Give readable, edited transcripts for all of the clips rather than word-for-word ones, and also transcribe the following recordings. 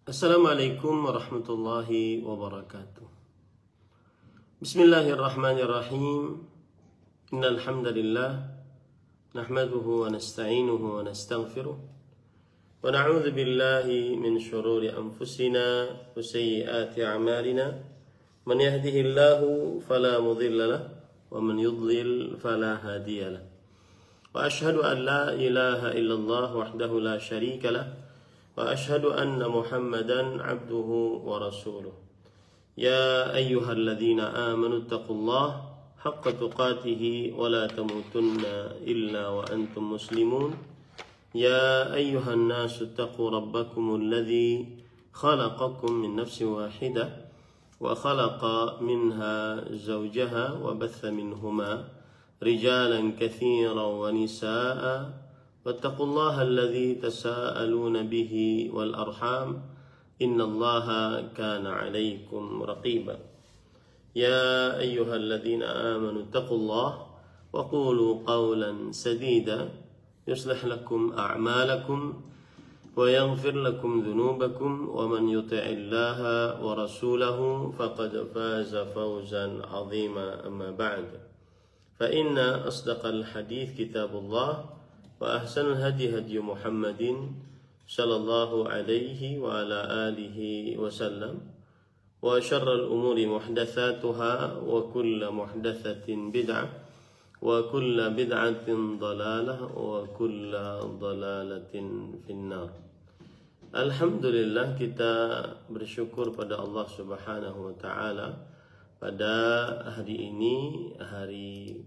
Assalamualaikum warahmatullahi wabarakatuh. Bismillahirrahmanirrahim. Innal hamdalillah nahmaduhu wa nasta'inuhu wa nastaghfiruh wa na'udzu billahi min shururi anfusina wa sayyiati a'malina. Man yahdihillahu fala mudilla lahu wa man yudlil fala hadiya lahu. Wa ashhadu an la ilaha illallah wahdahu la syarika lahu wa ashhadu anna Muhammadan abduhu wa rasuluh. Ya ayyuhalladzina amanu taqullaha haqqa tuqatih wa la tamutunna illa wa antum muslimun. Ya ayyuhan nasu taqu rabbakumul ladzi khalaqakum min nafsin wahidah wa khalaqa minha zawjaha wa batha minhuma rijalan katsiran wa nisaa'a. واتقوا الله الذي تساءلون به والأرحام إن الله كان عليكم رقيبا. يا أيها الذين آمنوا اتقوا الله وقولوا قولا سديدا يصلح لكم أعمالكم ويغفر لكم ذنوبكم ومن يطع الله ورسوله فقد فاز فوزا عظيما. أما بعد فإن أصدق الحديث كتاب الله وأحسن الهدي هدي محمد صلى الله عليه وعلى آله وسلم وشر الأمور محدثاتها وكل محدثة بدعة وكل بدعة ضلالة وكل ضلالة في النار. Alhamdulillah, kita bersyukur pada Allah Subhanahu wa taala pada hari ini, hari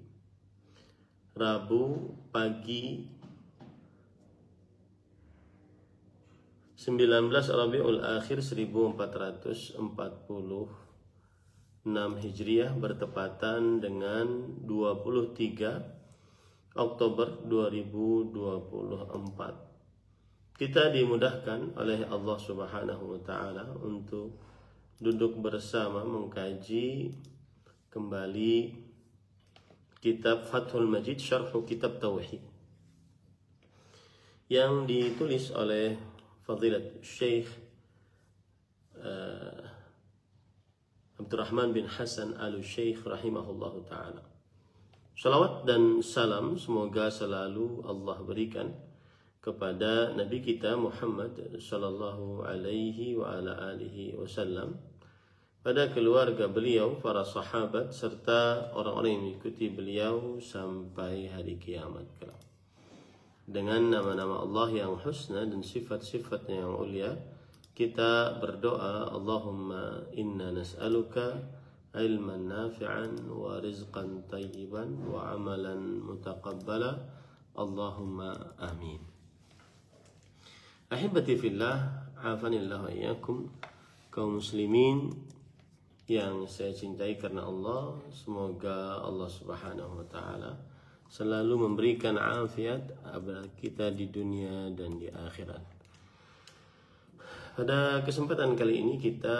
Rabu pagi 19 Rabiul Akhir 1446 Hijriah, bertepatan dengan 23 Oktober 2024. Kita dimudahkan oleh Allah Subhanahu wa taala untuk duduk bersama mengkaji kembali kitab Fathul Majid Syarhu Kitab Tauhid yang ditulis oleh Fadilat Syekh Abdurrahman bin Hasan Al-Syekh rahimahullahu ta'ala. Salawat dan salam semoga selalu Allah berikan kepada Nabi kita Muhammad sallallahu alaihi wa ala alihi wasallam, pada keluarga beliau, para sahabat, serta orang-orang yang mengikuti beliau sampai hari kiamat kelak. Dengan nama-nama Allah yang husna dan sifat-sifatnya yang ulia, kita berdoa, Allahumma inna nas'aluka ilman nafi'an wa rizqan tayyiban wa amalan mutaqabbala. Allahumma amin. Ahibati fillah, afanillah wa iyyakum, kaum muslimin yang saya cintai karena Allah, semoga Allah Subhanahu wa taala selalu memberikan afiat kepada kita di dunia dan di akhirat. Pada kesempatan kali ini kita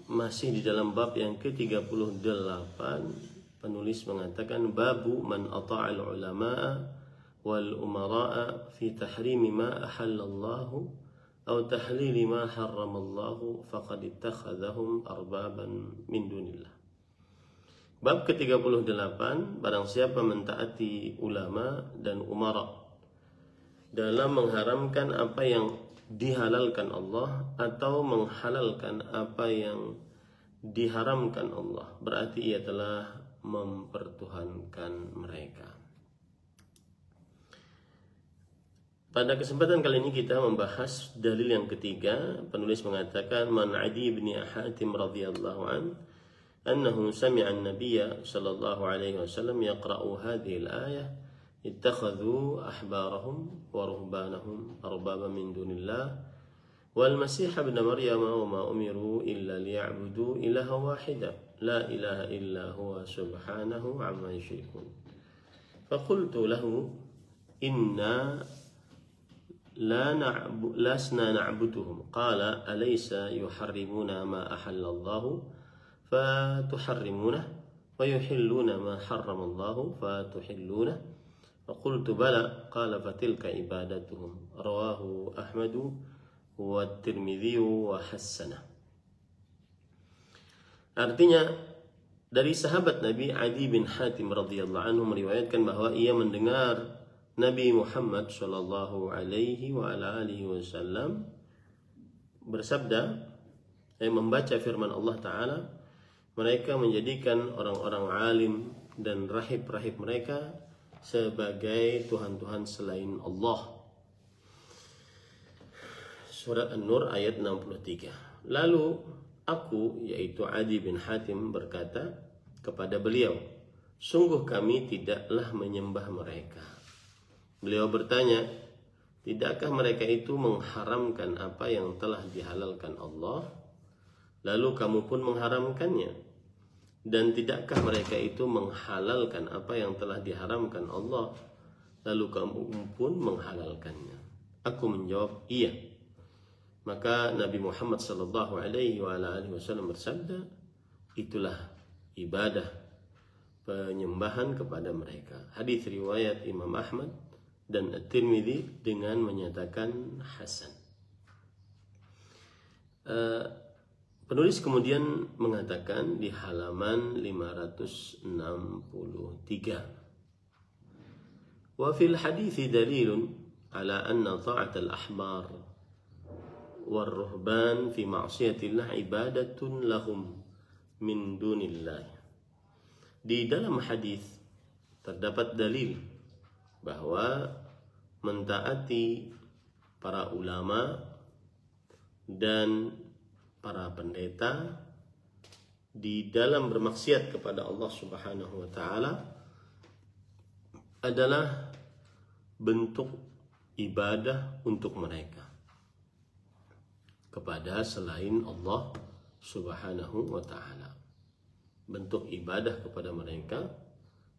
masih di dalam bab yang ke-38. Penulis mengatakan babu man ata'al ulama'a wal umara'a fi tahrimi ma ahallallahu aw tahlili ma harramallahu faqad ittakhadhahum arbaban min dunillah. Bab ke-38, barang siapa mentaati ulama dan umara dalam mengharamkan apa yang dihalalkan Allah atau menghalalkan apa yang diharamkan Allah, berarti ia telah mempertuhankan mereka. Pada kesempatan kali ini kita membahas dalil yang ketiga. Penulis mengatakan man Adi bin Hatim radhiyallahu an أنه سمع النبي صلى الله عليه وسلم يقرأ هذه الآية اتخذوا أحبارهم ورهبانهم أربابا من دون الله والمسيح ابن مريم وما أمروا إلا ليعبدوا إلها واحدا لا إله إلا هو سبحانه عما يشركون فقلت له إنا لسنا نعبدهم قال أليس يحرمون ما أحل الله فتحرمونه ويحلون ما حرم الله فتحلونه فقلت بلى قال فتلك عبادتهم رواه أحمد wa Tirmidzi wa hasanah. Artinya dari sahabat Nabi Adi bin Hatim radhiyallahu anhu meriwayatkan bahwa ia mendengar Nabi Muhammad sallallahu alaihi wa ala alihi wasallam bersabda, membaca firman Allah Ta'ala, mereka menjadikan orang-orang alim dan rahib-rahib mereka sebagai Tuhan-Tuhan selain Allah. Surat An-Nur ayat 63. Lalu aku, yaitu Adi bin Hatim, berkata kepada beliau, sungguh kami tidaklah menyembah mereka. Beliau bertanya, tidakkah mereka itu mengharamkan apa yang telah dihalalkan Allah, lalu kamu pun mengharamkannya? Dan tidakkah mereka itu menghalalkan apa yang telah diharamkan Allah, lalu kamu pun menghalalkannya? Aku menjawab, iya. Maka Nabi Muhammad sallallahu alaihi wasallam bersabda, itulah ibadah penyembahan kepada mereka. Hadis riwayat Imam Ahmad dan At-Tirmidzi dengan menyatakan hasan. Penulis kemudian mengatakan di halaman 563, wa fil hadithi dalilun ala anna ta'at al-ahbar wal ruhban fi ma'siyatillah ibadatun lahum min dunillah. Di dalam hadis terdapat dalil bahwa mentaati para ulama dan para pendeta di dalam bermaksiat kepada Allah Subhanahu wa taala adalah bentuk ibadah untuk mereka kepada selain Allah Subhanahu wa taala. Bentuk ibadah kepada mereka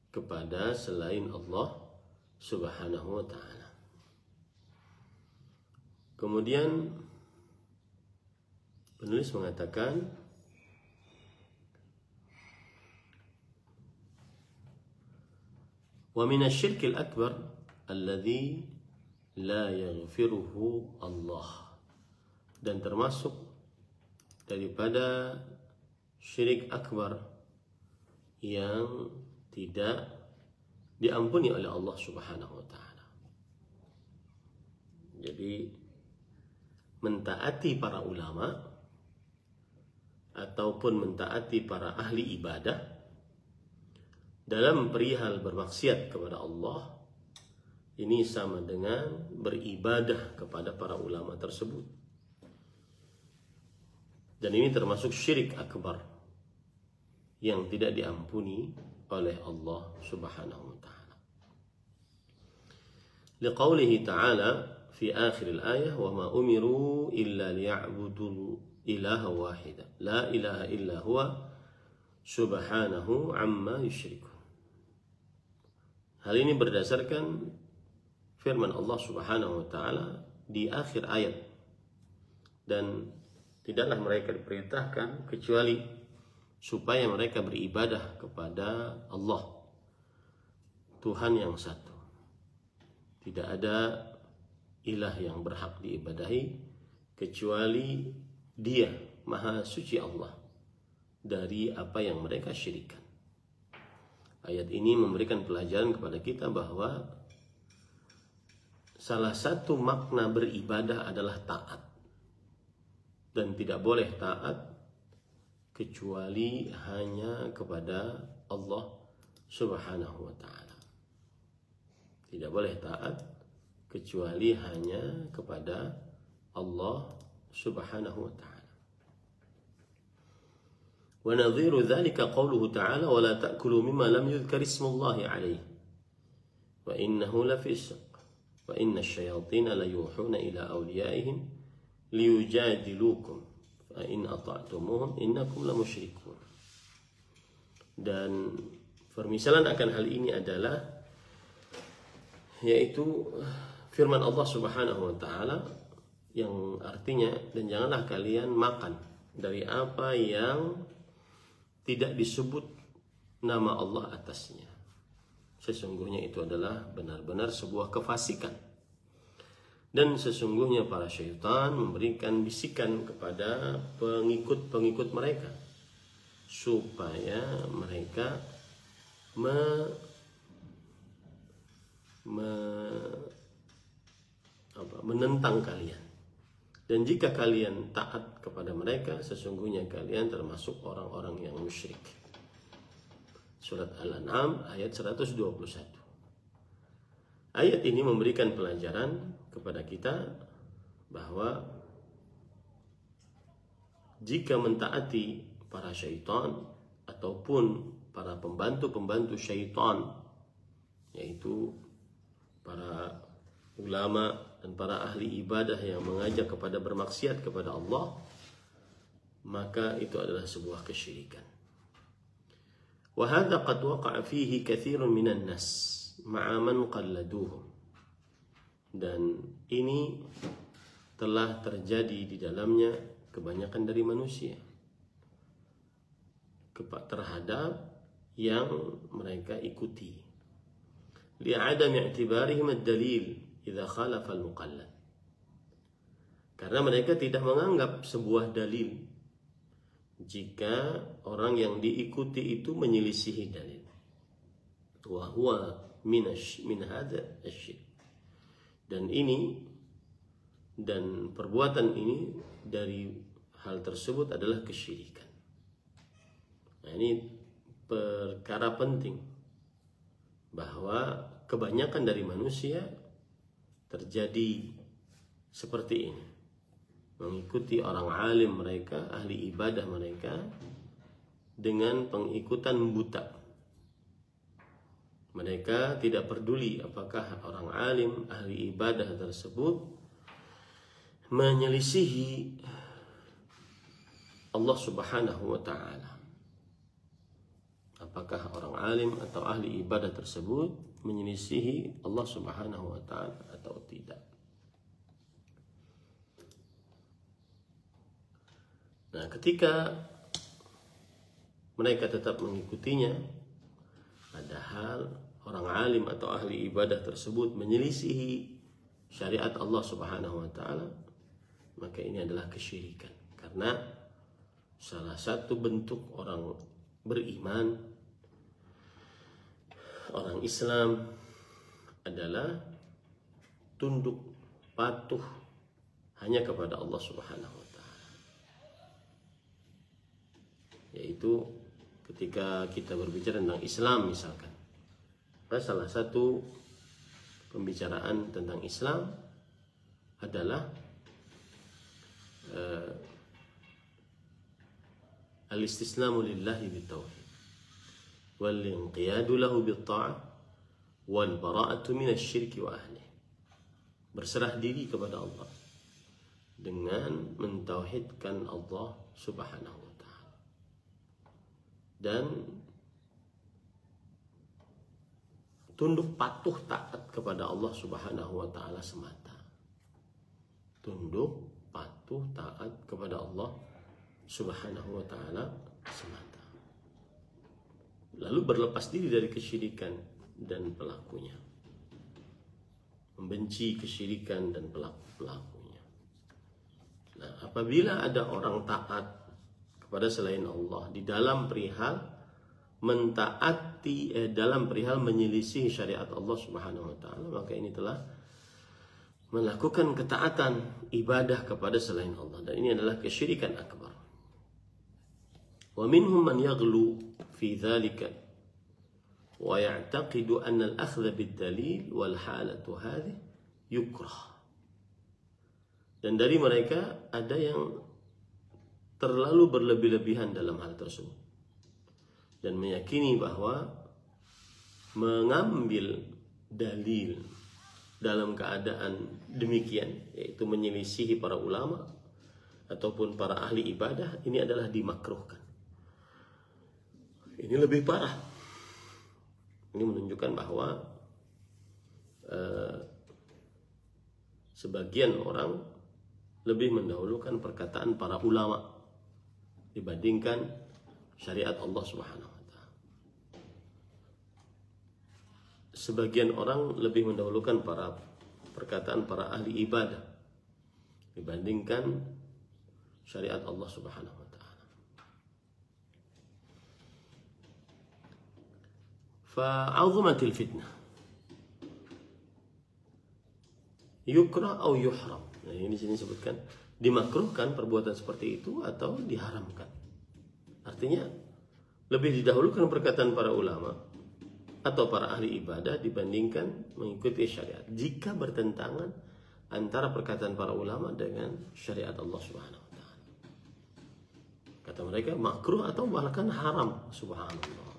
kepada selain Allah Subhanahu wa ta'ala. Kemudian penulis mengatakan, wa min asy-syirkil akbar alladzi la yaghfiruhu Allah, dan termasuk daripada syirik akbar yang tidak diampuni oleh Allah Subhanahu wa taala. Jadi mentaati para ulama ataupun mentaati para ahli ibadah dalam perihal bermaksiat kepada Allah, ini sama dengan beribadah kepada para ulama tersebut. Dan ini termasuk syirik akbar yang tidak diampuni oleh Allah Subhanahu wa taala. Liqaulihi ta'ala fi akhir al-ayah, wa ma umiru illa liya'budu ilaha wahida la ilaha illa huwa subhanahu amma yusyrikun. Hal ini berdasarkan firman Allah Subhanahu wa taala di akhir ayat, dan tidaklah mereka diperintahkan kecuali supaya mereka beribadah kepada Allah, Tuhan yang satu. Tidak ada ilah yang berhak diibadahi kecuali Dia, Maha Suci Allah, dari apa yang mereka syirikan. Ayat ini memberikan pelajaran kepada kita bahwa salah satu makna beribadah adalah taat, dan tidak boleh taat kecuali hanya kepada Allah Subhanahu wa ta'ala. Tidak boleh taat kecuali hanya kepada Allah Subhanahu wa ta'ala. Wa nadhiru dhalika qawluhu ta'ala, wa la ta'kulu mimma lam yudhkar ismullahi alayhi wa innahu lafisq wa inna asyayatina la yuhuna ila awliyaihim liyujadilukum fa in ata'tumuhum innakum la musyrikun. Dan permisalan akan hal ini adalah yaitu firman Allah Subhanahu wa taala yang artinya, dan janganlah kalian makan dari apa yang tidak disebut nama Allah atasnya. Sesungguhnya itu adalah benar-benar sebuah kefasikan. Dan sesungguhnya para syaitan memberikan bisikan kepada pengikut-pengikut mereka supaya mereka menentang kalian. Dan jika kalian taat kepada mereka, sesungguhnya kalian termasuk orang-orang yang musyrik. Surat Al-An'am ayat 121. Ayat ini memberikan pelajaran kepada kita bahwa jika mentaati para syaitan ataupun para pembantu-pembantu syaitan, yaitu para ulama dan para ahli ibadah yang mengajak kepada bermaksiat kepada Allah, maka itu adalah sebuah kesyirikan. Wa hadza qad waqa'a fihi katsirun minan nas ma'a man qalladuhum. Dan ini telah terjadi di dalamnya kebanyakan dari manusia terhadap yang mereka ikuti. Li'adam i'tibarihim ad-dalil idza khalafa al-muqallad. Karena mereka tidak menganggap sebuah dalil jika orang yang diikuti itu menyelisihi dalil. Wa huwa min hadza asy-syirk. Dan perbuatan ini dari hal tersebut adalah kesyirikan. Nah, ini perkara penting bahwa kebanyakan dari manusia terjadi seperti ini, mengikuti orang alim mereka, ahli ibadah mereka dengan pengikutan buta. Mereka tidak peduli apakah orang alim, ahli ibadah tersebut menyelisihi Allah Subhanahu wa ta'ala. Apakah orang alim atau ahli ibadah tersebut menyelisihi Allah Subhanahu wa ta'ala atau tidak. Nah, ketika mereka tetap mengikutinya, padahal orang alim atau ahli ibadah tersebut menyelisihi syariat Allah Subhanahu wa ta'ala, maka ini adalah kesyirikan. Karena salah satu bentuk orang beriman, orang Islam, adalah tunduk patuh hanya kepada Allah Subhanahu wa ta'ala. Yaitu ketika kita berbicara tentang Islam misalkan, salah satu pembicaraan tentang Islam adalah al-istislamu lillahi bitauhid wal inqiyadu lahu bitta'ah wal bara'atu minasyirki wa ahli. Berserah diri kepada Allah dengan mentauhidkan Allah Subhanahu wa ta'ala dan tunduk patuh taat kepada Allah Subhanahu wa ta'ala semata. Tunduk patuh taat kepada Allah Subhanahu wa ta'ala semata. Lalu berlepas diri dari kesyirikan dan pelakunya. Membenci kesyirikan dan pelakunya. Nah, apabila ada orang taat kepada selain Allah di dalam perihal mentaati dalam perihal menyelisih syariat Allah Subhanahu wa ta'ala, maka ini telah melakukan ketaatan ibadah kepada selain Allah, dan ini adalah kesyirikan akbar. Wa minhum man yaghlu fi dzalika wa ya'taqidu anna al-akhdha bid-dalil wal halatu hadhihi yukrah. Dan dari mereka ada yang terlalu berlebih-lebihan dalam hal tersebut dan meyakini bahwa mengambil dalil dalam keadaan demikian, yaitu menyelisihi para ulama ataupun para ahli ibadah, ini adalah dimakruhkan. Ini lebih parah. Ini menunjukkan bahwa sebagian orang lebih mendahulukan perkataan para ulama dibandingkan syariat Allah Subhanahu wa ta'ala. Sebagian orang lebih mendahulukan para perkataan para ahli ibadah dibandingkan syariat Allah Subhanahu wa taala. Fa'azumatil fitnah. Yukrah atau yuhram. Nah, ini di sini disebutkan dimakruhkan perbuatan seperti itu atau diharamkan. Artinya lebih didahulukan perkataan para ulama atau para ahli ibadah dibandingkan mengikuti syariat jika bertentangan antara perkataan para ulama dengan syariat Allah Subhanahu wa taala. Kata mereka makruh atau bahkan haram, subhanallah.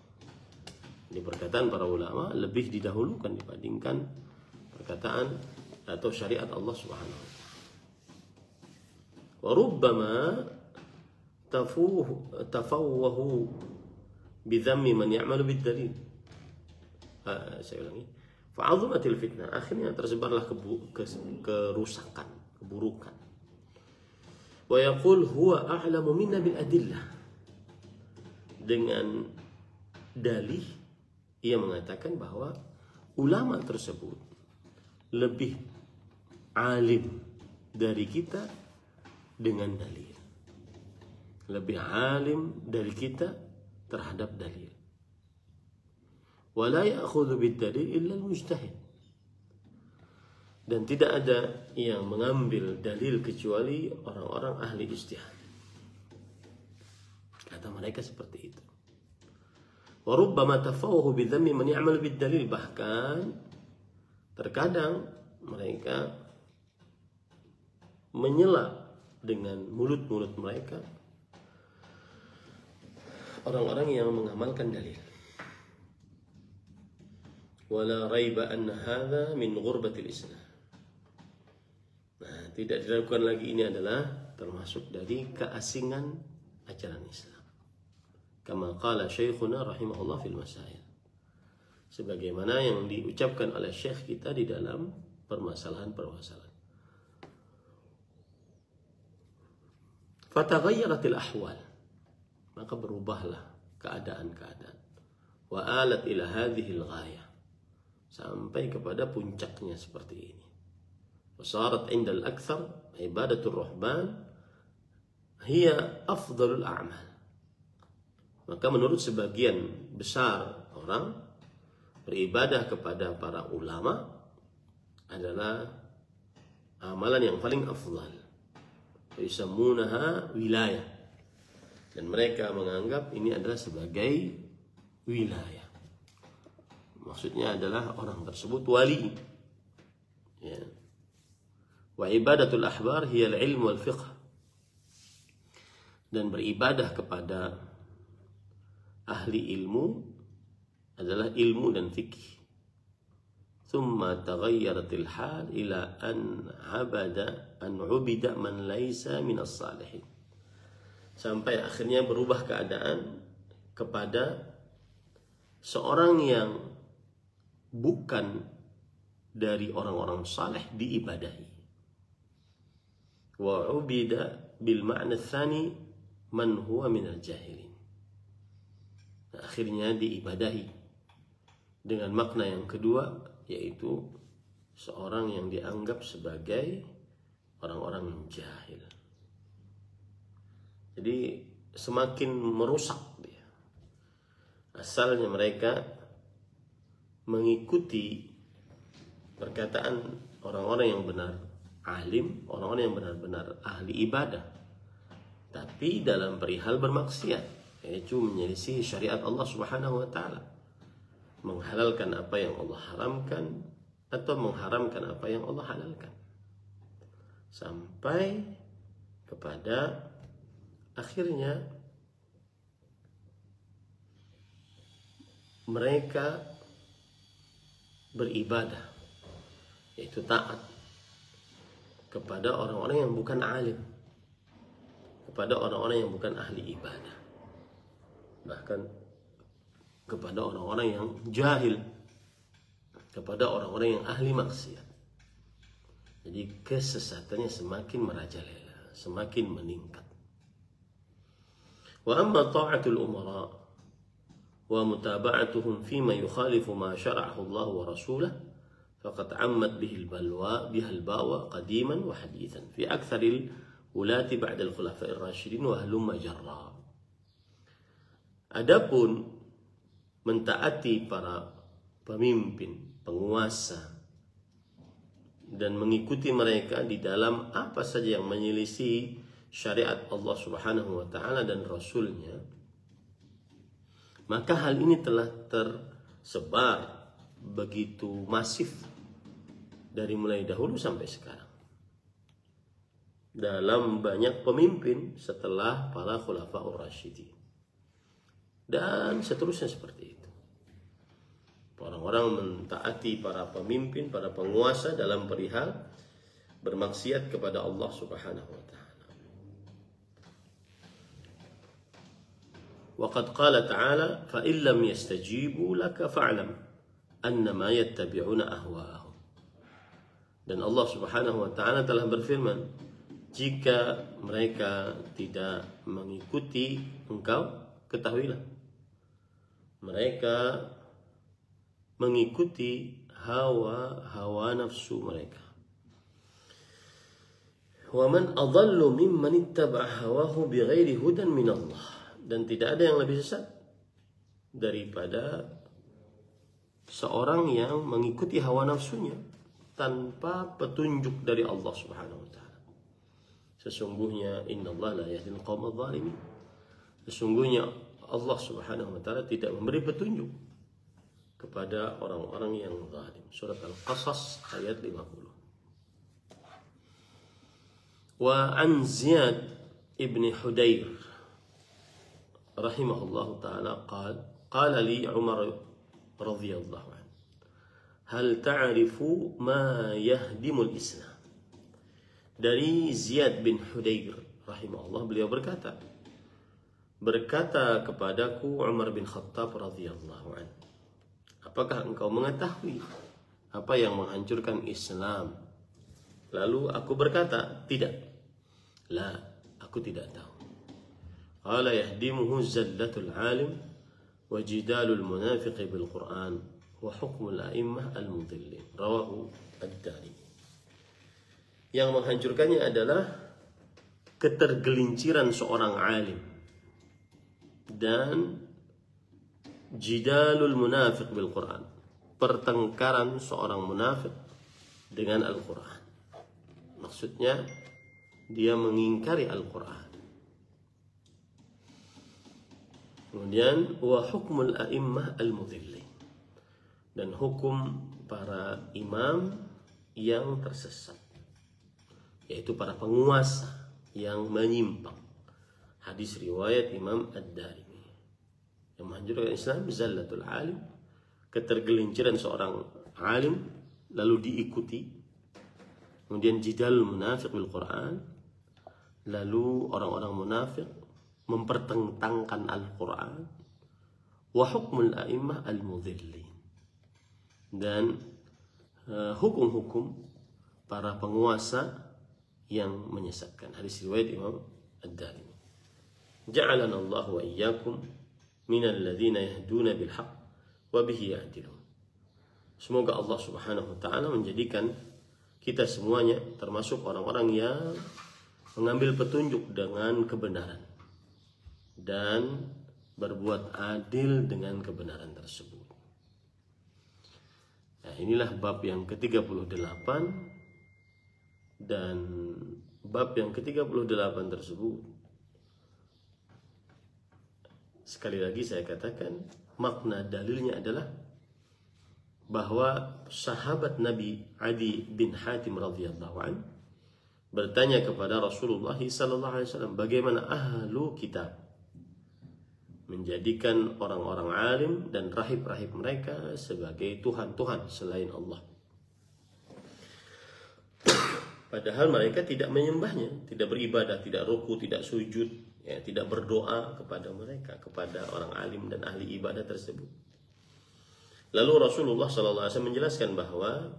Ini perkataan para ulama lebih didahulukan dibandingkan perkataan atau syariat Allah Subhanahu wa taala. Wa rubbama tafawwahu bidhammi man ya'malu bid-dalil. Saya ulangi. Fa'azumatil fitnah, akhirnya tersebarlah kerusakan, keburukan. Wa yaqul huwa a'lamu minna bil adillah. Dengan dalih ia mengatakan bahwa ulama tersebut lebih alim dari kita dengan dalil. Lebih alim dari kita terhadap dalil. Wala ya'khudhu bid-dalil illa al-mujtahid. Dan tidak ada yang mengambil dalil kecuali orang-orang ahli ijtihad. Kata mereka seperti itu. Wa rubbama tafawwahu bidhammi man ya'mal bid-dalil, bahkan terkadang mereka menyela dengan mulut-mulut mereka orang-orang yang mengamalkan dalil. Wala raiba anna hadha min ghurbatil Islam. Nah, tidak diragukan lagi ini adalah termasuk dari keasingan ajaran Islam. Kama qala syekhuna rahimahullah fil masail. Sebagaimana yang diucapkan oleh syekh kita di dalam permasalahan-permasalahan. Fataghayyaratil ahwal. Maka berubahlah keadaan-keadaan. Wa alat ila hadhil ghayah. Sampai kepada puncaknya seperti ini. Wasarat indal akthar ibadatul rahman hiya afdalul a'mal. Maka menurut sebagian besar orang, beribadah kepada para ulama adalah amalan yang paling afdal. Yusammunaha wilayah. Dan mereka menganggap ini adalah sebagai wilayah. Maksudnya adalah orang tersebut wali. Ya. Wa ibadatul ahbar hiya al-ilm wal fiqh. Dan beribadah kepada ahli ilmu adalah ilmu dan fikih. Thumma taghayyaratil hal ila an ubida man laysa minas salihin. Sampai akhirnya berubah keadaan kepada seorang yang bukan dari orang-orang saleh diibadahi. Wa ubida bil ma'na tsani man huwa minal jahilin. Nah, akhirnya diibadahi dengan makna yang kedua, yaitu seorang yang dianggap sebagai orang-orang yang jahil. Jadi semakin merusak dia. Asalnya mereka mengikuti perkataan orang-orang yang benar alim, orang-orang yang benar-benar ahli ibadah, tapi dalam perihal bermaksiat, yaitu menyelisih syariat Allah Subhanahu wa taala, menghalalkan apa yang Allah haramkan atau mengharamkan apa yang Allah halalkan, sampai kepada akhirnya mereka beribadah, yaitu taat kepada orang-orang yang bukan alim, kepada orang-orang yang bukan ahli ibadah, bahkan kepada orang-orang yang jahil, kepada orang-orang yang ahli maksiat. Jadi kesesatannya semakin merajalela, semakin meningkat. Wa amma ta'atul umara wa mutaba'atuhum fima yukhalifu ma syara'ahu Allah wa rasulah faqad ammat bihil balwa qadiman wa hadithan fi aktsaril ulati ba'da al-khulafa'ir rasyidin wa halumma jarra. Adapun mentaati para pemimpin, penguasa, dan mengikuti mereka di dalam apa saja yang menyelisih syariat Allah Subhanahu wa taala dan Rasulnya, maka hal ini telah tersebar begitu masif dari mulai dahulu sampai sekarang dalam banyak pemimpin setelah para khulafaur rasyidin, dan seterusnya seperti itu. Orang-orang mentaati para pemimpin, para penguasa dalam perihal bermaksiat kepada Allah Subhanahu wa taala. Wa qad qala ta'ala fa in lam yastajibu laka fa'lam annama yattabi'una ahwa'ahum. Dan Allah Subhanahu wa taala telah berfirman, jika mereka tidak mengikuti engkau, ketahuilah mereka mengikuti hawa nafsu mereka. Wa man adallu mimman ittaba'a hawahu bighairi hudan min Allah. Dan tidak ada yang lebih sesat daripada seorang yang mengikuti hawa nafsunya tanpa petunjuk dari Allah Subhanahu wa taala. Sesungguhnya innallaha la yahdil qaumadh dhalimin. Sesungguhnya Allah Subhanahu wa taala tidak memberi petunjuk kepada orang-orang yang zalim. Surat Al-Qasas ayat 50. Wa an Ziyad ibn Hudayr rahimahullahu ta'ala qala li Umar radhiyallahu anhu, hal ta'rifu ma yahdimul Islam. Dari Ziyad bin Hudayr rahimahullah, beliau berkata kepadaku Umar bin Khattab radhiyallahu anhu, apakah engkau mengetahui apa yang menghancurkan Islam? Lalu aku berkata, tidak. La, aku tidak tahu. Qala yahdimuhu zallatul alim wa jidalul munafiqi bil Qur'an wa hukmul a'immah al-mudillin. Rawahu ad-Darimi. Yang menghancurkannya adalah ketergelinciran seorang alim dan jidalul munafiq bil Quran, pertengkaran seorang munafik dengan Al-Quran. Maksudnya dia mengingkari Al-Quran. Kemudian wa hukmul a'immah al-mudhillin, dan hukum para imam yang tersesat, yaitu para penguasa yang menyimpang. Hadis riwayat Imam Ad-Darimi. Yang menghancurkan Islam zallatul alim, ketergelinciran seorang alim lalu diikuti. Kemudian jidal munafik bil Quran, lalu orang-orang munafik mempertentangkan Al-Quran. Wa hukmul a'immah al-mudhillin, dan hukum-hukum para penguasa yang menyesatkan. Hadis riwayat Imam Ad-Darimi. Ja'alana Allah wa iyyakum minal ladzina yahduna bil haqq wa bihi ya'dilun. Semoga Allah Subhanahu wa taala menjadikan kita semuanya termasuk orang-orang yang mengambil petunjuk dengan kebenaran dan berbuat adil dengan kebenaran tersebut. Nah, inilah bab yang ke-38, dan bab yang ke-38 tersebut, sekali lagi saya katakan, makna dalilnya adalah bahwa sahabat Nabi Adi bin Hatim radhiyallahu anhu bertanya kepada Rasulullah sallallahu alaihi wasallam, bagaimana ahlu kitab menjadikan orang-orang alim dan rahib-rahib mereka sebagai Tuhan-Tuhan selain Allah, padahal mereka tidak menyembahnya, tidak beribadah, tidak ruku, tidak sujud, ya, tidak berdoa kepada mereka, kepada orang alim dan ahli ibadah tersebut. Lalu Rasulullah SAW menjelaskan bahwa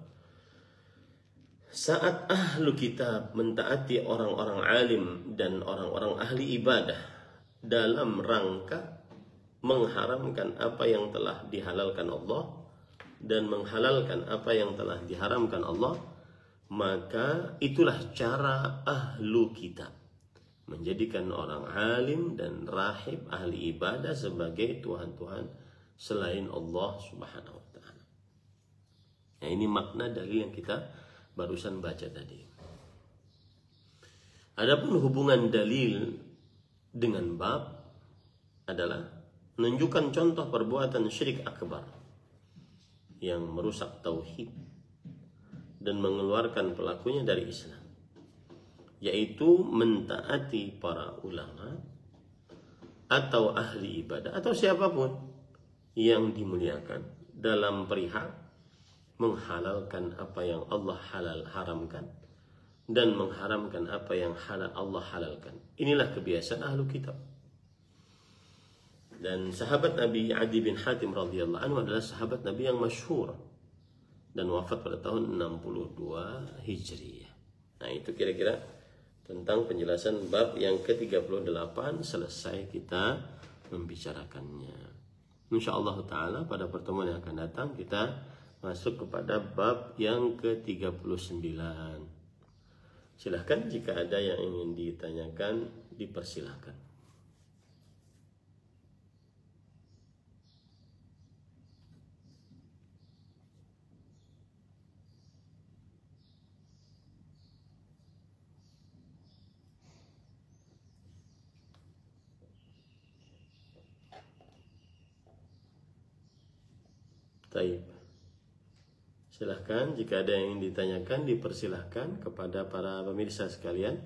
saat ahlu kitab mentaati orang-orang alim dan orang-orang ahli ibadah dalam rangka mengharamkan apa yang telah dihalalkan Allah, dan menghalalkan apa yang telah diharamkan Allah, maka itulah cara ahlu kitab menjadikan orang alim dan rahib ahli ibadah sebagai Tuhan-Tuhan selain Allah Subhanahu wa ta'ala. Nah, ini makna dalil yang kita barusan baca tadi. Adapun hubungan dalil dengan bab adalah menunjukkan contoh perbuatan syirik akbar yang merusak tauhid dan mengeluarkan pelakunya dari Islam, yaitu mentaati para ulama atau ahli ibadah atau siapapun yang dimuliakan dalam perihal menghalalkan apa yang Allah haramkan dan mengharamkan apa yang Allah halalkan. Inilah kebiasaan ahlu kitab. Dan sahabat Nabi Adi bin Hatim radhiyallahu anhu adalah sahabat Nabi yang masyhur dan wafat pada tahun 62 Hijriah. Nah, itu kira-kira tentang penjelasan bab yang ke-38 selesai kita membicarakannya. Insyaallah taala pada pertemuan yang akan datang kita masuk kepada bab yang ke-39. Silahkan jika ada yang ingin ditanyakan, dipersilahkan. Taib. Silahkan jika ada yang ingin ditanyakan, dipersilahkan kepada para pemirsa sekalian.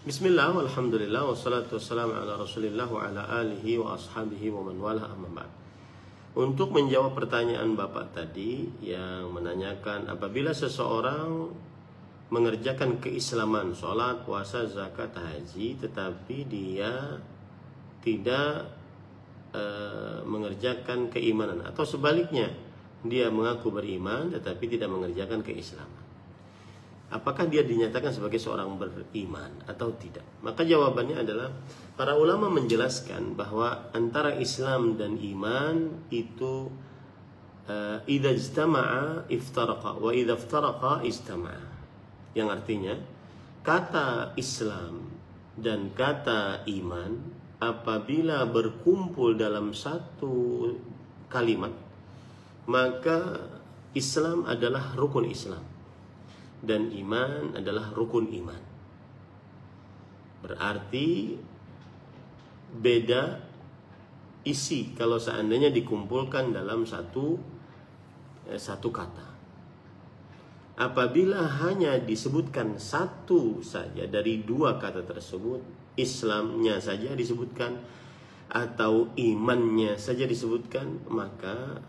Bismillah, walhamdulillah, wassalatu wassalamu ala rasulillah wa ala alihi wa ashabihi wa man wala amma ba'd. Untuk menjawab pertanyaan Bapak tadi yang menanyakan apabila seseorang mengerjakan keislaman, sholat, puasa, zakat, haji, tetapi dia tidak mengerjakan keimanan, atau sebaliknya dia mengaku beriman tetapi tidak mengerjakan keislaman, apakah dia dinyatakan sebagai seorang beriman atau tidak? Maka jawabannya adalah para ulama menjelaskan bahwa antara Islam dan iman itu idza ijtama'a iftaraqa wa idza iftaraqa ijtama'a. Yang artinya kata Islam dan kata iman apabila berkumpul dalam satu kalimat, maka Islam adalah rukun Islam dan iman adalah rukun iman. Berarti beda isi kalau seandainya dikumpulkan dalam satu kata. Apabila hanya disebutkan satu saja dari dua kata tersebut, Islamnya saja disebutkan, atau imannya saja disebutkan, maka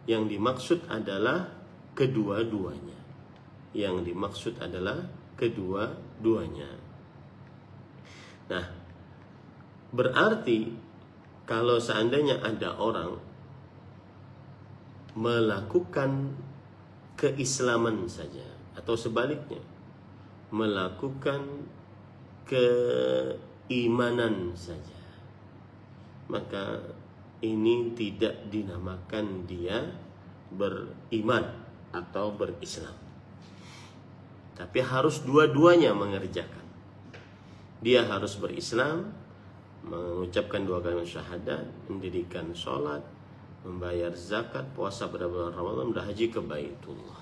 yang dimaksud adalah kedua-duanya. Yang dimaksud adalah kedua-duanya. Nah, berarti kalau seandainya ada orang melakukan keislaman saja, atau sebaliknya melakukan keimanan saja, maka ini tidak dinamakan dia beriman atau berislam. Tapi harus dua-duanya mengerjakan. Dia harus berislam, mengucapkan 2 kalimat syahadat, mendirikan sholat, membayar zakat, puasa pada bulan Ramadan, dan haji ke Baitullah.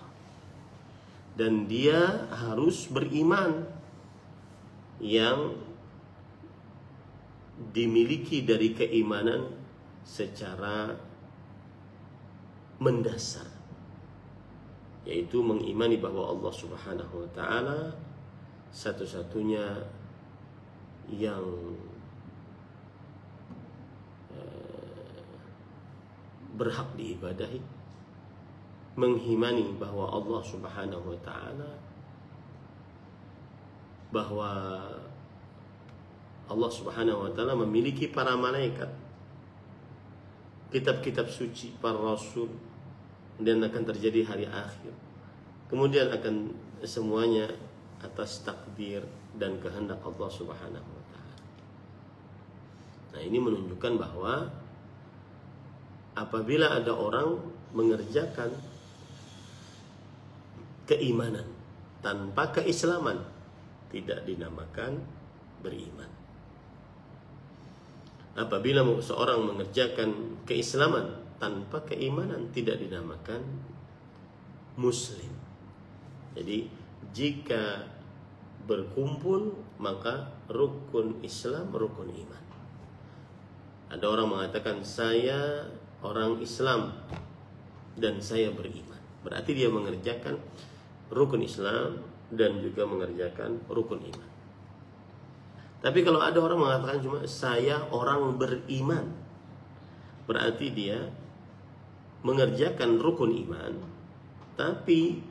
Dan dia harus beriman yang dimiliki dari keimanan secara mendasar, yaitu mengimani bahwa Allah Subhanahu wa ta'ala satu-satunya yang berhak diibadahi, mengimani bahwa Allah Subhanahu wa ta'ala, bahwa Allah Subhanahu wa ta'ala memiliki para malaikat, kitab-kitab suci, para rasul, dan akan terjadi hari akhir, kemudian akan semuanya atas takdir dan kehendak Allah Subhanahu wa ta'ala. Nah, ini menunjukkan bahwa apabila ada orang mengerjakan keimanan tanpa keislaman, tidak dinamakan beriman. Apabila seorang mengerjakan keislaman tanpa keimanan, tidak dinamakan muslim. Jadi jika berkumpul, maka rukun Islam, rukun iman. Ada orang mengatakan saya orang Islam dan saya beriman, berarti dia mengerjakan rukun Islam dan juga mengerjakan rukun iman. Tapi kalau ada orang mengatakan cuma saya orang beriman, berarti dia mengerjakan rukun iman, tapi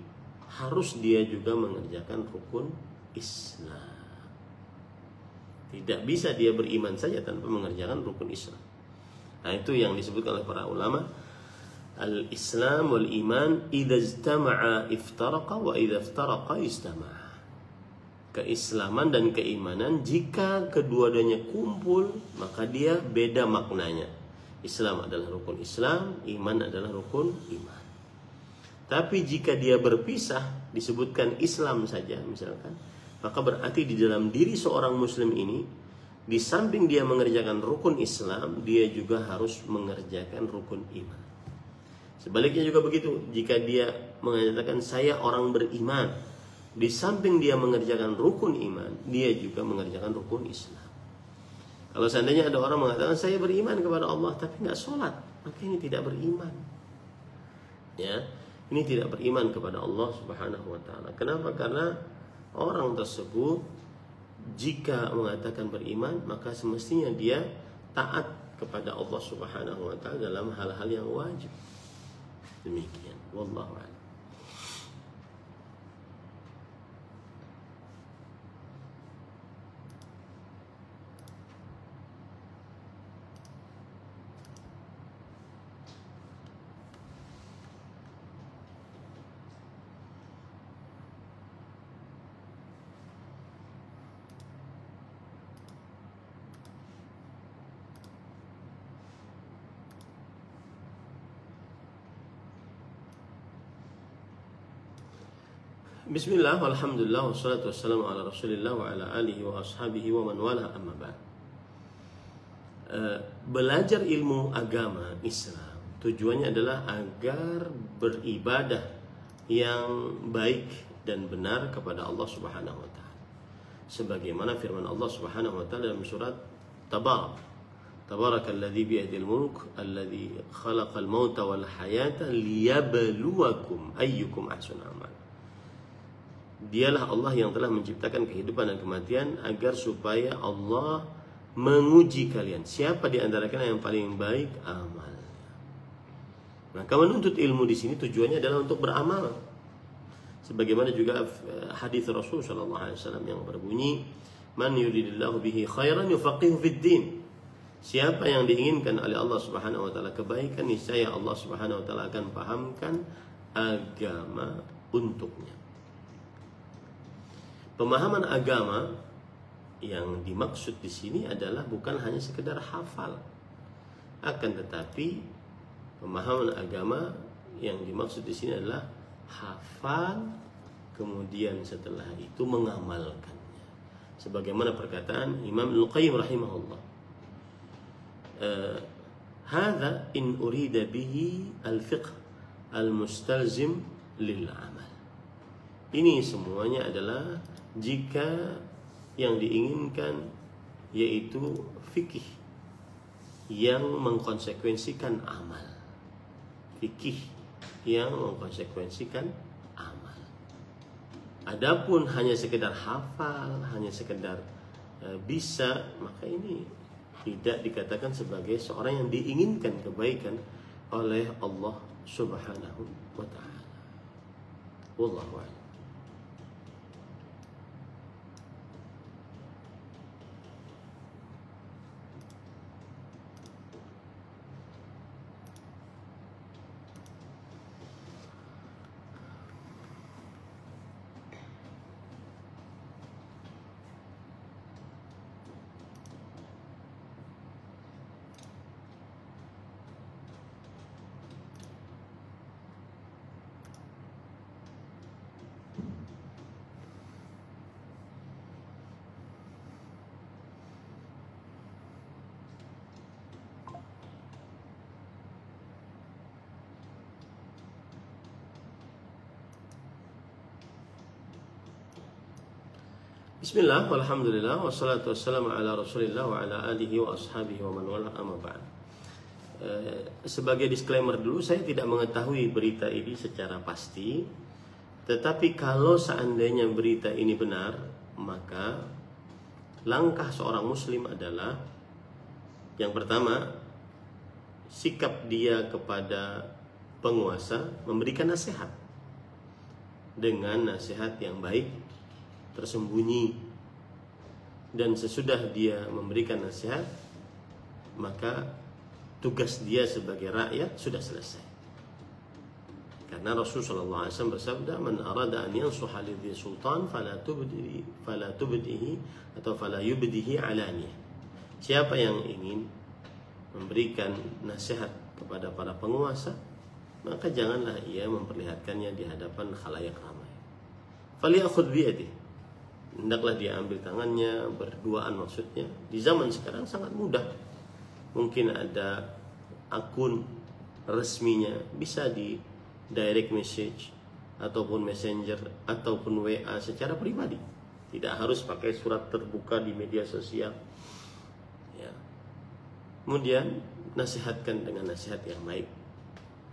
harus dia juga mengerjakan rukun Islam. Tidak bisa dia beriman saja tanpa mengerjakan rukun Islam. Nah, itu yang disebutkan oleh para ulama, al-Islam wal iman idza ijtama'a iftaraqa wa idza iftaraqa ijtama'a. Keislaman dan keimanan jika kedua-duanya kumpul, maka dia beda maknanya. Islam adalah rukun Islam, iman adalah rukun iman. Tapi jika dia berpisah, disebutkan Islam saja misalkan, maka berarti di dalam diri seorang muslim ini, di samping dia mengerjakan rukun Islam, dia juga harus mengerjakan rukun iman. Sebaliknya juga begitu, jika dia mengatakan saya orang beriman, di samping dia mengerjakan rukun iman, dia juga mengerjakan rukun Islam. Kalau seandainya ada orang mengatakan saya beriman kepada Allah tapi nggak sholat, maka ini tidak beriman. Ya, ini tidak beriman kepada Allah Subhanahu wa ta'ala. Kenapa? Karena orang tersebut jika mengatakan beriman, maka semestinya dia taat kepada Allah Subhanahu wa ta'ala dalam hal-hal yang wajib. Demikian, wallahu a'lam. Bismillah, walhamdulillah, wassalatu wassalamu ala rasulillah wa ala alihi wa ashabihi wa man wala, amma ba'd. Belajar ilmu agama Islam tujuannya adalah agar beribadah yang baik dan benar kepada Allah Subhanahu wa ta'ala. Sebagaimana firman Allah Subhanahu wa ta'ala dalam surat Tabarakalladzi biyadil mulk alladzi khalaqal mauta wal hayata liyabluwakum ayyukum ahsanu amala. Dialah Allah yang telah menciptakan kehidupan dan kematian agar supaya Allah menguji kalian siapa di antara kalian yang paling baik amal. Maka menuntut ilmu di sini tujuannya adalah untuk beramal. Sebagaimana juga hadis Rasul sallallahu alaihi wasallam yang berbunyi, "Man yuridillahu bihi khairan yufaqihu fid din." Siapa yang diinginkan oleh Allah Subhanahu wa taala kebaikan, niscaya Allah Subhanahu wa taala akan pahamkan agama untuknya. Pemahaman agama yang dimaksud di sini adalah bukan hanya sekedar hafal. Akan tetapi pemahaman agama yang dimaksud di sini adalah hafal kemudian setelah itu mengamalkannya. Sebagaimana perkataan Imam Al-Qayyim rahimahullah, "Hadza in urida bihi al-fiqh al-mustalzim lil amal." Ini semuanya adalah jika yang diinginkan yaitu fikih yang mengkonsekuensikan amal. Fikih yang mengkonsekuensikan amal. Adapun hanya sekedar hafal, hanya sekedar bisa, maka ini tidak dikatakan sebagai seorang yang diinginkan kebaikan oleh Allah Subhanahu wa taala. Wallahu a'lam. Bismillah, walhamdulillah, wassalatu wassalamu ala rasulillah wa ala alihi wa ashabihi wa man wala amma ba'd. Sebagai disclaimer dulu, saya tidak mengetahui berita ini secara pasti. Tetapi kalau seandainya berita ini benar, maka langkah seorang muslim adalah yang pertama, sikap dia kepada penguasa memberikan nasihat dengan nasihat yang baik, tersembunyi, dan sesudah dia memberikan nasihat maka tugas dia sebagai rakyat sudah selesai. Karena Rasulullah SAW bersabda, "Man arada an yansuha lidhi sultan fala tubdihi atau fala yubdihi alaniyah." Siapa yang ingin memberikan nasihat kepada para penguasa, maka janganlah ia memperlihatkannya di hadapan khalayak ramai. Falyakhudh biyadihi, hendaklah dia ambil tangannya, berduaan maksudnya. Di zaman sekarang sangat mudah. Mungkin ada akun resminya, bisa di direct message ataupun messenger ataupun WA secara pribadi. Tidak harus pakai surat terbuka di media sosial. Ya. Kemudian nasihatkan dengan nasihat yang baik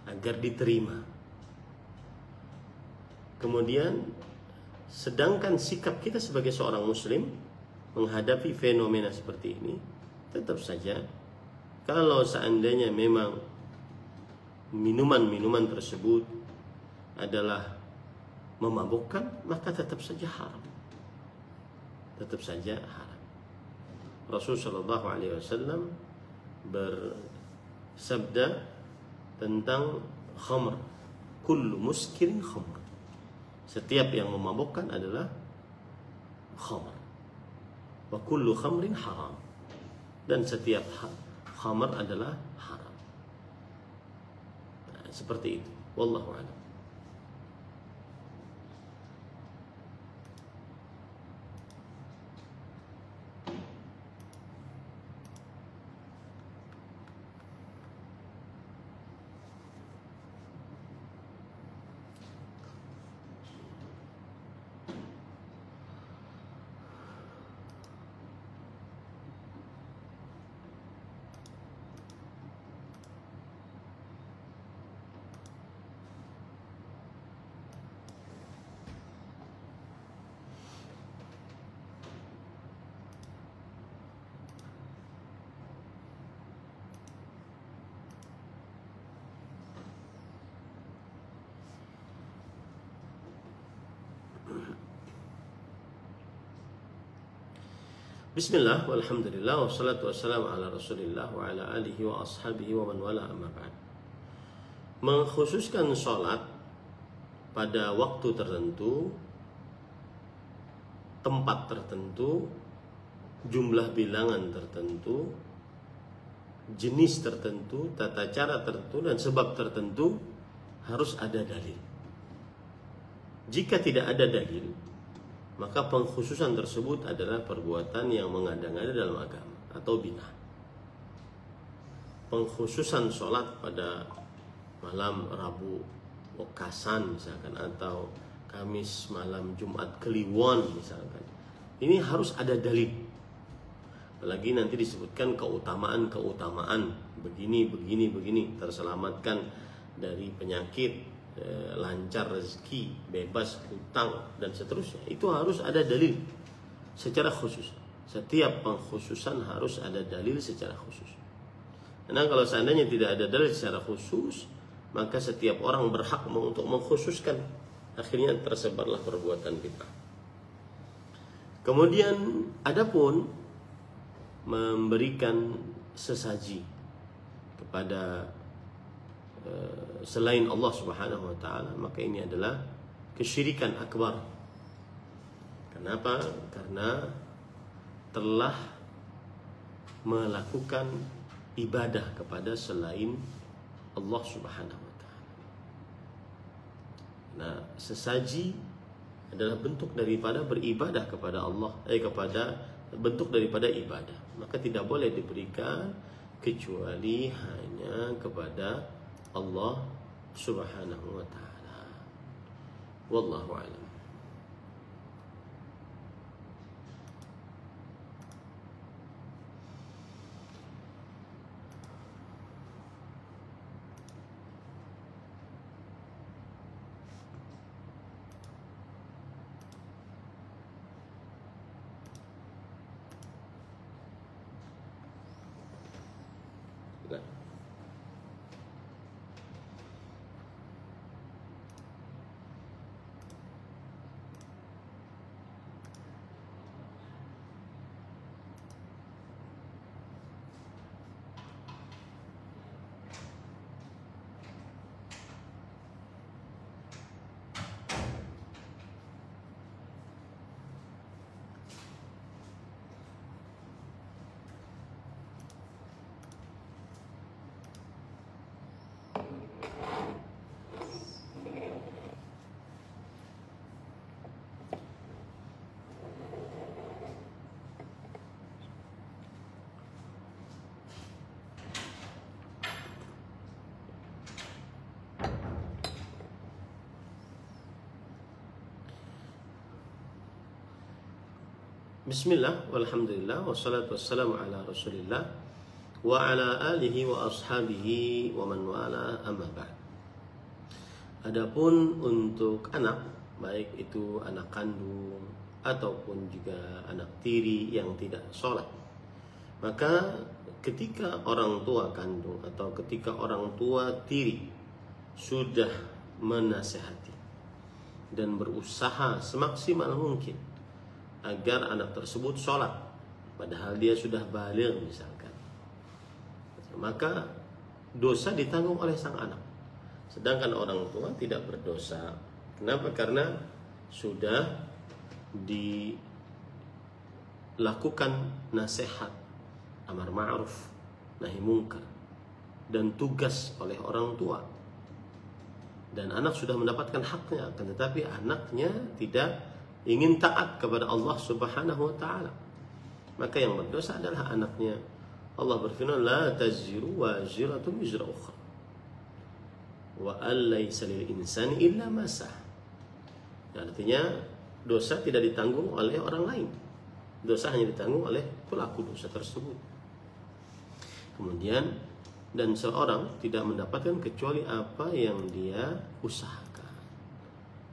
agar diterima. Kemudian sedangkan sikap kita sebagai seorang muslim menghadapi fenomena seperti ini, tetap saja kalau seandainya memang minuman-minuman tersebut adalah memabukkan, maka tetap saja haram. Tetap saja haram. Rasulullah Shallallahu Alaihi Wasallam bersabda tentang khamr, kullu muskirin khamr. Setiap yang memabukkan adalah khamr. Wa kullu khamrin haram. Dan setiap khamr adalah haram. Nah, seperti itu. Wallahu a'lam. Bismillah, walhamdulillah, wassalatu wassalamu ala rasulillah wa ala alihi wa ashabihi wa man wala amma ba'd. Mengkhususkan sholat pada waktu tertentu, tempat tertentu, jumlah bilangan tertentu, jenis tertentu, tata cara tertentu, dan sebab tertentu harus ada dalil. Jika tidak ada dalil, maka pengkhususan tersebut adalah perbuatan yang mengada-ngada dalam agama atau bid'ah. Pengkhususan sholat pada malam Rabu Wekasan misalkan, atau Kamis malam Jumat Kliwon misalkan, ini harus ada dalil. Apalagi nanti disebutkan keutamaan begini, terselamatkan dari penyakit, lancar rezeki, bebas hutang, dan seterusnya. Itu harus ada dalil secara khusus. Setiap pengkhususan harus ada dalil secara khusus. Karena kalau seandainya tidak ada dalil secara khusus, maka setiap orang berhak untuk mengkhususkan. Akhirnya tersebarlah perbuatan bid'ah. Kemudian adapun memberikan sesaji kepada selain Allah Subhanahu wa taala, maka ini adalah kesyirikan akbar. Kenapa? Karena telah melakukan ibadah kepada selain Allah Subhanahu wa taala. Nah, sesaji adalah bentuk daripada beribadah kepada Allah, bentuk daripada ibadah. Maka tidak boleh diberikan kecuali hanya kepada Allah Subhanahu wa taala. Wallahu a'lam. Bismillah, walhamdulillah, wassalatu wassalamu ala rasulillah wa ala alihi wa ashabihi wa man wala amma ba'd. Adapun untuk anak, baik itu anak kandung ataupun juga anak tiri yang tidak sholat, maka ketika orang tua kandung atau ketika orang tua tiri sudah menasehati dan berusaha semaksimal mungkin agar anak tersebut sholat, padahal dia sudah baligh misalkan, maka dosa ditanggung oleh sang anak. Sedangkan orang tua tidak berdosa. Kenapa? Karena sudah dilakukan nasihat, amar ma'ruf, nahi mungkar, dan tugas oleh orang tua. Dan anak sudah mendapatkan haknya, tetapi anaknya tidak ingin taat kepada Allah Subhanahu wa taala, maka yang berdosa adalah anaknya. Allah berfirman, la taziru waziratun wizra ukhra wa alaysa lil insani illa ma sa'ah. Artinya dosa tidak ditanggung oleh orang lain, dosa hanya ditanggung oleh pelaku dosa tersebut. Kemudian, dan seorang tidak mendapatkan kecuali apa yang dia usahakan.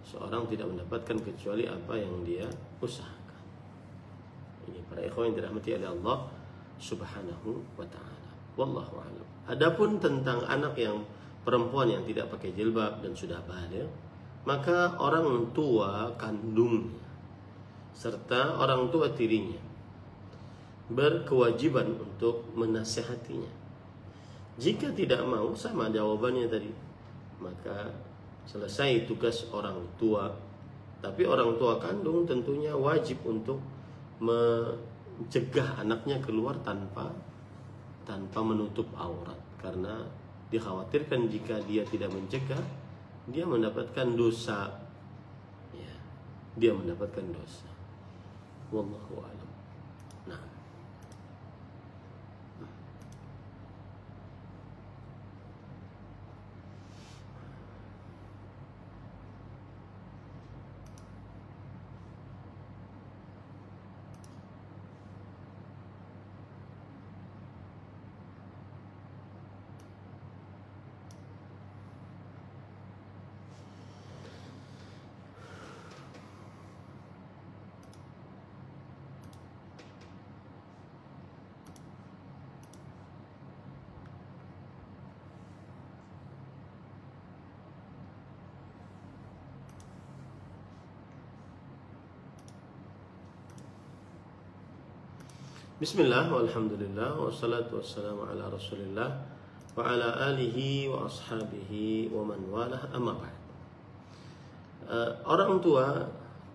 Seorang tidak mendapatkan kecuali apa yang dia usahakan. Ini para ikhwan yang dirahmati oleh Allah Subhanahu wa taala. Wallahu a'lam. Adapun tentang anak yang perempuan yang tidak pakai jilbab dan sudah baligh, maka orang tua kandungnya serta orang tua tirinya berkewajiban untuk menasihatinya. Jika tidak mau, sama jawabannya tadi, maka selesai tugas orang tua. Tapi orang tua kandung tentunya wajib untuk mencegah anaknya keluar tanpa menutup aurat, karena dikhawatirkan jika dia tidak mencegah, dia mendapatkan dosa. Ya, dia mendapatkan dosa. Wallahu a'lam. Nah, bismillah, walhamdulillah, wassalatu wassalamu ala rasulillah wa ala alihi wa ashabihi wa man walah, amma ba'd. Orang tua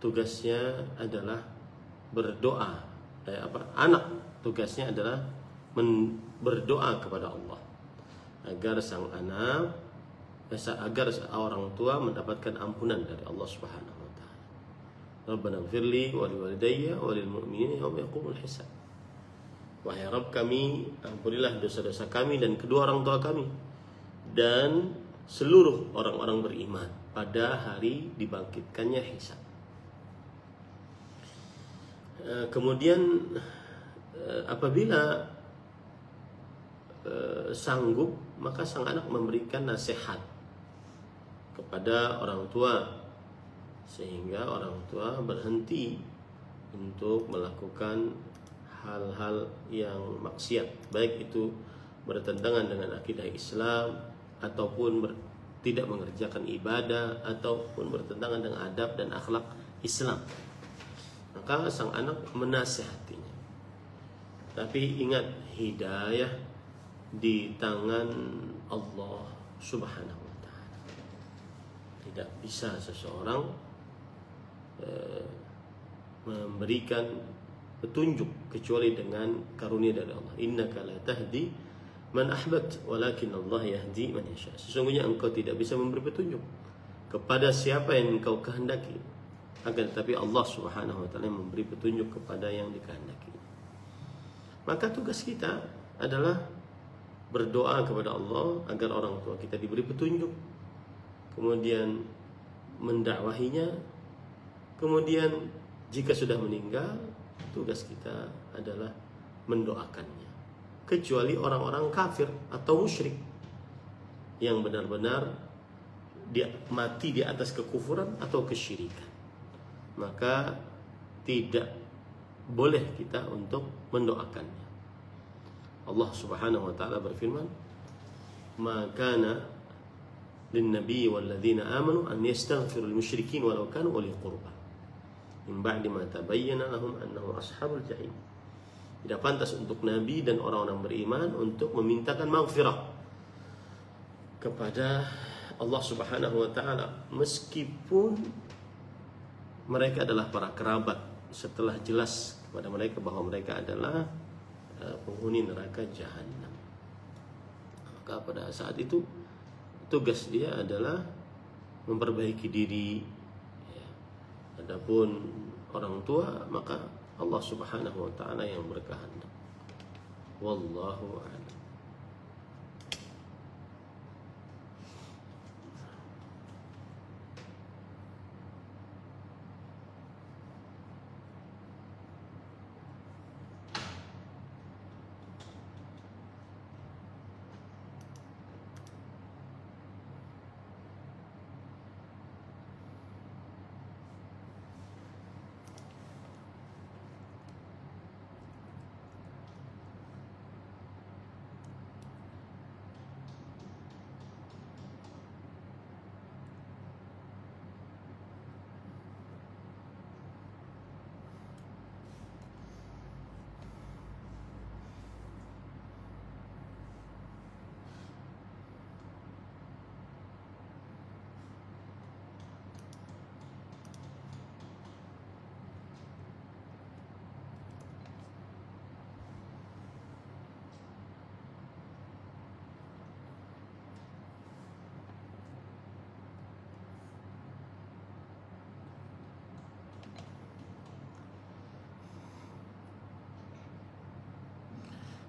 tugasnya adalah berdoa. Anak tugasnya adalah berdoa kepada Allah agar sang anak, agar orang tua mendapatkan ampunan dari Allah Subhanahu wa taala. Rabbana ighfirli wa liwalidayya wa lil mu'minina yawma yaqumul hisab. Wahai Rabb kami, ampunilah dosa-dosa kami dan kedua orang tua kami dan seluruh orang-orang beriman pada hari dibangkitkannya hisab. Kemudian apabila sanggup, maka sang anak memberikan nasihat kepada orang tua sehingga orang tua berhenti untuk melakukan hal-hal yang maksiat, baik itu bertentangan dengan akidah Islam ataupun tidak mengerjakan ibadah ataupun bertentangan dengan adab dan akhlak Islam. Maka sang anak menasihatinya. Tapi ingat, hidayah di tangan Allah Subhanahu wa taala. Tidak bisa seseorang memberikan petunjuk kecuali dengan karunia dari Allah. Innaka la tahdi man ahbabt walakin Allah yahdi man yasha. Sesungguhnya engkau tidak bisa memberi petunjuk kepada siapa yang engkau kehendaki, akan tetapi Allah Subhanahu wa taala memberi petunjuk kepada yang dikehendaki. Maka tugas kita adalah berdoa kepada Allah agar orang tua kita diberi petunjuk, kemudian mendakwahinya, kemudian jika sudah meninggal, tugas kita adalah mendoakannya. Kecuali orang-orang kafir atau musyrik yang benar-benar dia mati di atas kekufuran atau kesyirikan, maka tidak boleh kita untuk mendoakannya. Allah Subhanahu wa taala berfirman, "Ma kana lin-nabiy wal ladzina amanu an yastaghfiru lil musyrikin walau kanu uli qurba min ba'di ma tabayyana lahum annahum ashabul jahim." Tidak pantas untuk nabi dan orang-orang beriman untuk memintakan maghfirah kepada Allah Subhanahu wa taala meskipun mereka adalah para kerabat, setelah jelas kepada mereka bahwa mereka adalah penghuni neraka jahanam. Maka pada saat itu tugas dia adalah memperbaiki diri. Adapun orang tua, maka Allah Subhanahu wa taala yang berkehendak. Wallahu a'lam.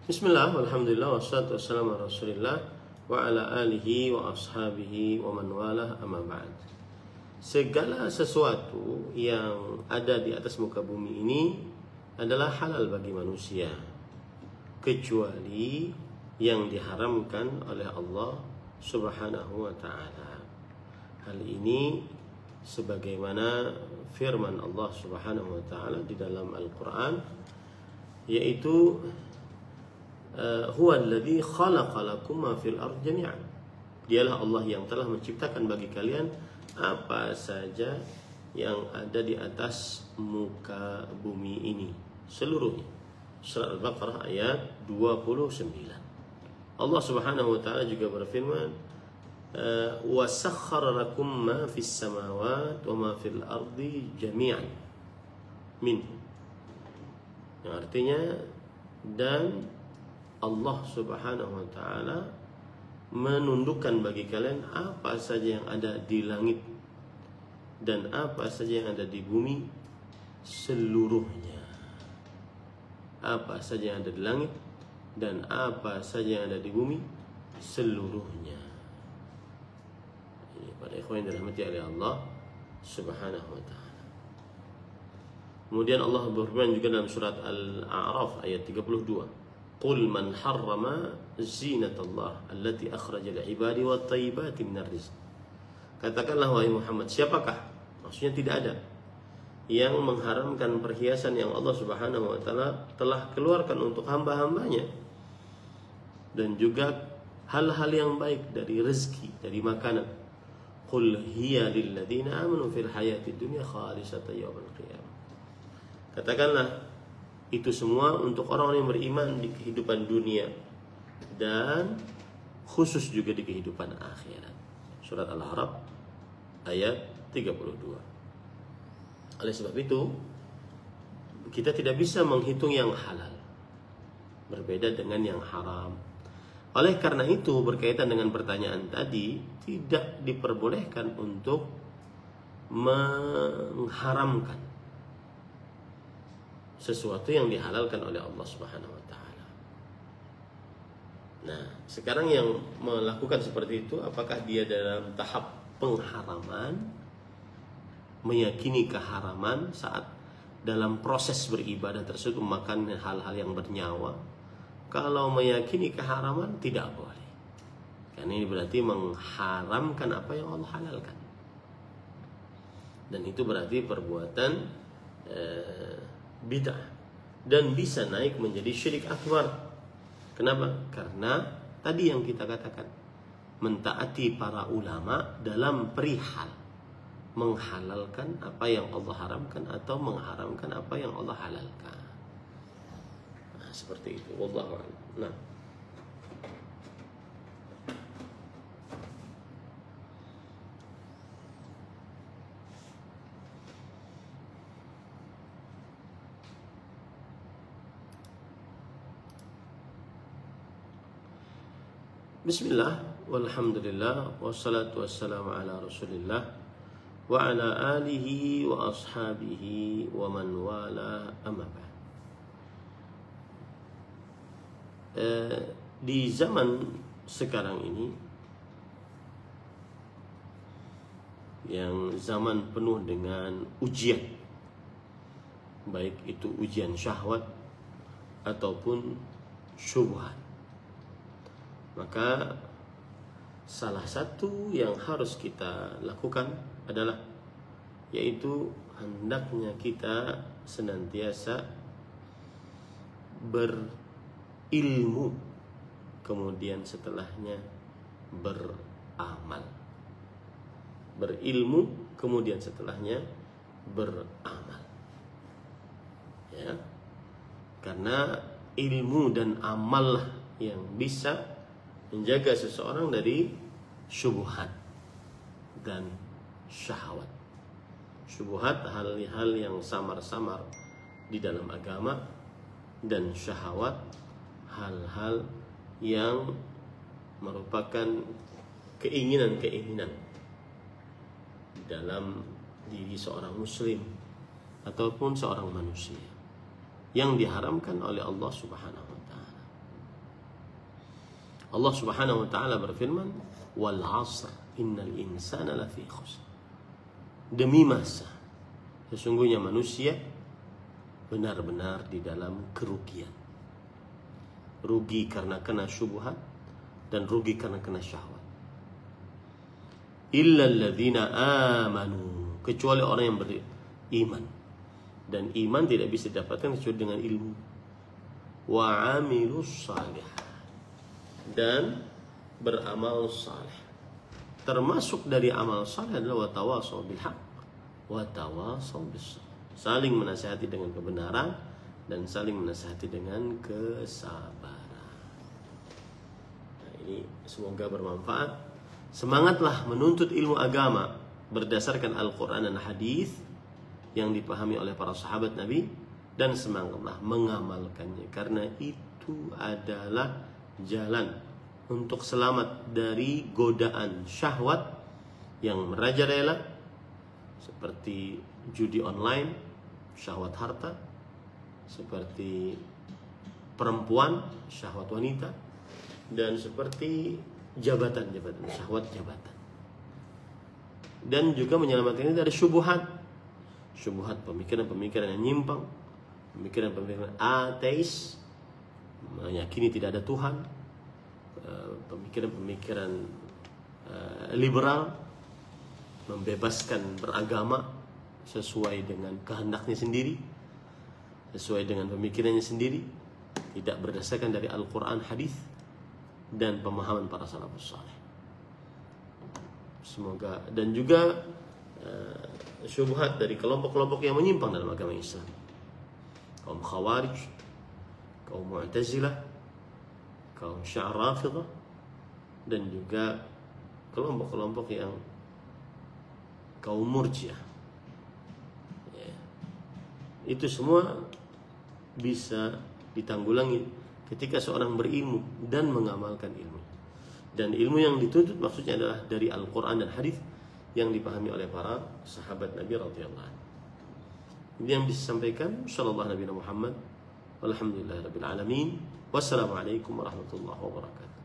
Bismillah, walhamdulillah, wassalatu wassalamu ala rasulillah wa ala alihi wa ashabihi wa man walah, amma ba'd. Segala sesuatu yang ada di atas muka bumi ini adalah halal bagi manusia, kecuali yang diharamkan oleh Allah Subhanahu wa ta'ala. Hal ini sebagaimana firman Allah Subhanahu wa ta'ala di dalam Al-Quran, yaitu huwa alladzi khalaqa lakum ma fil ardi jami'an. Dialah Allah yang telah menciptakan bagi kalian apa saja yang ada di atas muka bumi ini seluruhnya. Surah Al-Baqarah ayat 29. Allah Subhanahu wa ta'ala juga berfirman, wa sakhkhara lakum ma fis samawati wa ma fil ardi jami'an minhu. Yang artinya, dan Allah Subhanahu wa ta'ala menundukkan bagi kalian apa saja yang ada di langit dan apa saja yang ada di bumi seluruhnya. Apa saja yang ada di langit dan apa saja yang ada di bumi seluruhnya. Ini pada ikhwan yang dirahmati oleh Allah Subhanahu wa ta'ala. Kemudian Allah berfirman juga dalam surat Al-A'raf ayat 32. Qul man harrama zinatallah allati akhraja li'ibadi wat thayyibati minar rizq. Katakanlah wahai Muhammad, siapakah? Maksudnya tidak ada yang mengharamkan perhiasan yang Allah Subhanahu wa ta'ala telah keluarkan untuk hamba-hambanya, dan juga hal-hal yang baik dari rezeki, dari makanan. Qul hiya lil ladzina amanu fil hayatid dunya khalisatan yaumil qiyamah. Katakanlah, itu semua untuk orang-orang yang beriman di kehidupan dunia dan khusus juga di kehidupan akhirat. Surat Al-A'raf ayat 32. Oleh sebab itu, kita tidak bisa menghitung yang halal berbeda dengan yang haram. Oleh karena itu, berkaitan dengan pertanyaan tadi, tidak diperbolehkan untuk mengharamkan sesuatu yang dihalalkan oleh Allah Subhanahu wa ta'ala. Nah, sekarang yang melakukan seperti itu, apakah dia dalam tahap pengharaman, meyakini keharaman saat dalam proses beribadah tersebut memakan hal-hal yang bernyawa? Kalau meyakini keharaman, tidak boleh. Karena ini berarti mengharamkan apa yang Allah halalkan. Dan itu berarti perbuatan bid'ah, dan bisa naik menjadi syirik akbar. Kenapa? Karena tadi yang kita katakan, mentaati para ulama dalam perihal menghalalkan apa yang Allah haramkan atau mengharamkan apa yang Allah halalkan. Nah, seperti itu. Wallahu a'lam. Nah, Bismillah, walhamdulillah, wassalatu wassalamu ala rasulillah wa ala alihi wa ashabihi wa man wala, amma ba'd. Di zaman sekarang ini, yang zaman penuh dengan ujian, baik itu ujian syahwat ataupun syubhat, maka salah satu yang harus kita lakukan adalah, yaitu hendaknya kita senantiasa berilmu, kemudian setelahnya beramal. Berilmu, kemudian setelahnya beramal. Ya. Karena ilmu dan amal yang bisa menjaga seseorang dari syubhat dan syahwat. Syubhat hal-hal yang samar-samar di dalam agama, dan syahwat hal-hal yang merupakan keinginan-keinginan dalam diri seorang muslim ataupun seorang manusia yang diharamkan oleh Allah Subhanahu wa ta'ala. Allah Subhanahu wa taala berfirman, "Wal 'asr innal insana lafi khusr." Demi masa, sesungguhnya manusia benar-benar di dalam kerugian. Rugi karena kena syubhat dan rugi karena kena syahwat. Illa alladzina amanu, kecuali orang yang beriman. Dan iman tidak bisa didapatkan kecuali dengan ilmu. Wa amilus salihah, dan beramal saleh. Termasuk dari amal saleh adalah watawasau bil haq, watawasau bis sabr. Saling menasihati dengan kebenaran dan saling menasihati dengan kesabaran. Nah, ini semoga bermanfaat. Semangatlah menuntut ilmu agama berdasarkan Al-Quran dan hadis yang dipahami oleh para sahabat Nabi, dan semangatlah mengamalkannya, karena itu adalah jalan untuk selamat dari godaan syahwat yang merajalela, seperti judi online, syahwat harta, seperti perempuan, syahwat wanita, dan seperti jabatan-jabatan, syahwat jabatan. Dan juga menyelamatkan ini dari syubhat, syubhat pemikiran-pemikiran yang nyimpang, pemikiran-pemikiran ateis, meyakini tidak ada Tuhan, pemikiran-pemikiran liberal, membebaskan beragama sesuai dengan kehendaknya sendiri, sesuai dengan pemikirannya sendiri, tidak berdasarkan dari Al-Quran, hadis, dan pemahaman para salafus saleh. Semoga, dan juga syubhat dari kelompok-kelompok yang menyimpang dalam agama Islam, kaum Khawarij, kaum Mu'tazilah, kaum Syiah Rafidah, dan juga kelompok-kelompok yang kaum Murji'ah. Ya. Itu semua bisa ditanggulangi ketika seorang berilmu dan mengamalkan ilmu. Dan ilmu yang dituntut maksudnya adalah dari Al-Quran dan hadis yang dipahami oleh para sahabat Nabi radhiyallahu anhu. Ini yang disampaikan. Sallallahu Nabi Muhammad. Walhamdulillahirabbil alamin. Wassalamualaikum warahmatullahi wabarakatuh.